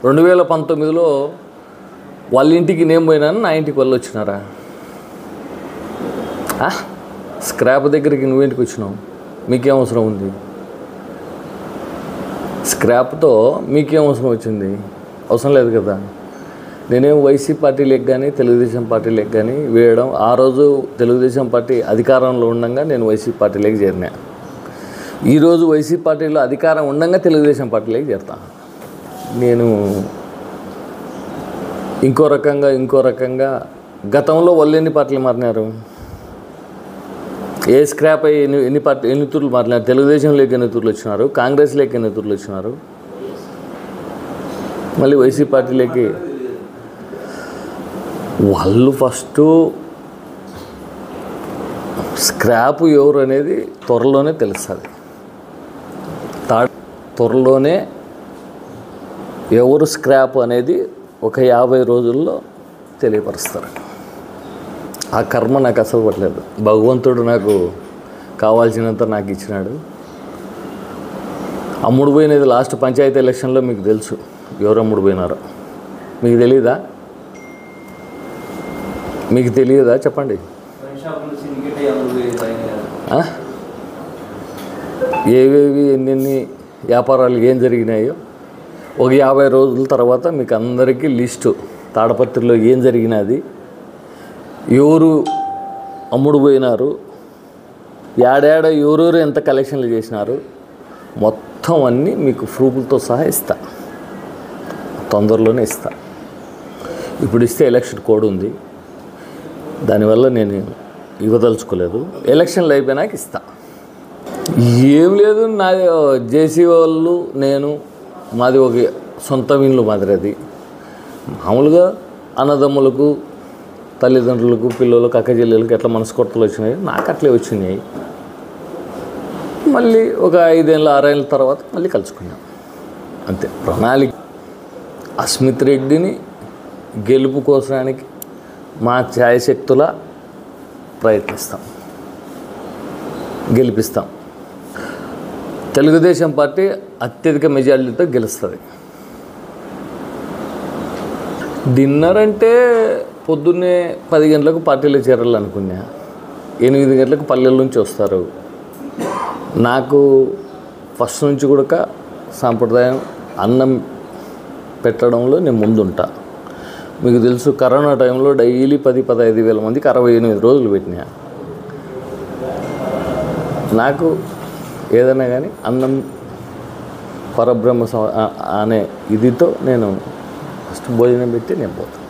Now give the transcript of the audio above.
2019లో వాళ్ళ ఇంటికి నేను పోయినాను, నా ఇంటికి వాళ్ళు వచ్చినారా? స్క్రాప్ దగ్గరికి నువ్వేంటికి వచ్చినావు? మీకేం అవసరం ఉంది? స్క్రాప్తో మీకేం అవసరం వచ్చింది? అవసరం లేదు కదా. నేనేం వైసీపీ పార్టీలకు కానీ తెలుగుదేశం పార్టీలకు కానీ వేయడం, ఆ రోజు తెలుగుదేశం పార్టీ అధికారంలో ఉండగా నేను వైసీపీ పార్టీలోకి చేరినా. ఈరోజు వైసీపీ పార్టీలో అధికారం ఉండగా తెలుగుదేశం పార్టీలోకి చేరుతా. నేను ఇంకో రకంగా గతంలో వాళ్ళు ఎన్ని పార్టీలు మారినారు? ఏ స్క్రాప్ అయ్యి ఎన్ని తూర్లు మారినారు? తెలుగుదేశంలోకి ఎన్ని తూర్లు వచ్చినారు? కాంగ్రెస్లోకి ఎన్ని తూర్లు వచ్చినారు? మళ్ళీ వైసీపీ పార్టీలోకి వాళ్ళు ఫస్ట్ స్క్రాప్ ఎవరు అనేది త్వరలోనే తెలుస్తుంది. త్వరలోనే ఎవరు స్క్రాప్ అనేది ఒక 50 రోజుల్లో తెలియపరుస్తారు. ఆ కర్మ నాకు అసలు పట్టలేదు. భగవంతుడు నాకు కావాల్సినంత నాకు ఇచ్చినాడు. అమ్ముడు పోయినది లాస్ట్ పంచాయతీ ఎలక్షన్లో మీకు తెలుసు ఎవరు అమ్ముడు పోయినారో. మీకు తెలియదా? మీకు తెలియదా చెప్పండి. ఏవేవి ఎన్నెన్ని వ్యాపారాలు ఏం జరిగినాయో ఒక 50 రోజుల తర్వాత మీకు అందరికీ లిస్టు, తాడపత్రిలో ఏం జరిగినది, ఎవరు అమ్ముడు పోయినారు, ఏడాడ ఎవరెవరు ఎంత కలెక్షన్లు చేసినారు, మొత్తం అన్నీ మీకు ప్రూఫ్లతో సహా ఇస్తా. తొందరలోనే ఇస్తా. ఇప్పుడు ఇస్తే ఎలక్షన్ కోడ్ ఉంది, దానివల్ల నేను ఇవ్వదలుచుకోలేదు. ఎలక్షన్లు అయిపోయినాక ఇస్తా. ఏం లేదు, నాది జేసీ వాళ్ళు నేను మాది ఒక సొంత ఇల్లు మాదిరి. మామూలుగా అన్నదమ్ములకు, తల్లిదండ్రులకు, పిల్లలకు, అక్క చెల్లెలకు ఎట్లా మనస్కొట్టలు వచ్చినాయి, నాకు అట్లే వచ్చినాయి. మళ్ళీ ఒక 5 ఏళ్ళ 6 ఏళ్ళ తర్వాత మళ్ళీ కలుసుకున్నాం అంతే. ప్రణాళిక అస్మిత్ రెడ్డిని గెలుపు కోసానికి మా ఛాయశక్తుల ప్రయత్నిస్తాం, గెలిపిస్తాం. తెలుగుదేశం పార్టీ అత్యధిక మెజారిటీతో గెలుస్తుంది. డిన్నర్ అంటే పొద్దున్నే 10 గంటలకు పార్టీలో చేరాలనుకున్నా, 8 గంటలకు పల్లెల నుంచి వస్తారు. నాకు ఫస్ట్ నుంచి కూడా సాంప్రదాయం అన్నం పెట్టడంలో నేను ముందుంటా. మీకు తెలుసు కరోనా టైంలో డైలీ 10-15 వేల మందికి 68 రోజులు పెట్టినా. నాకు ఏదైనా కానీ అన్నం పరబ్రహ్మ అనే ఇదితో నేను ఫస్ట్ భోజనం పెట్టి నేను పోతాను.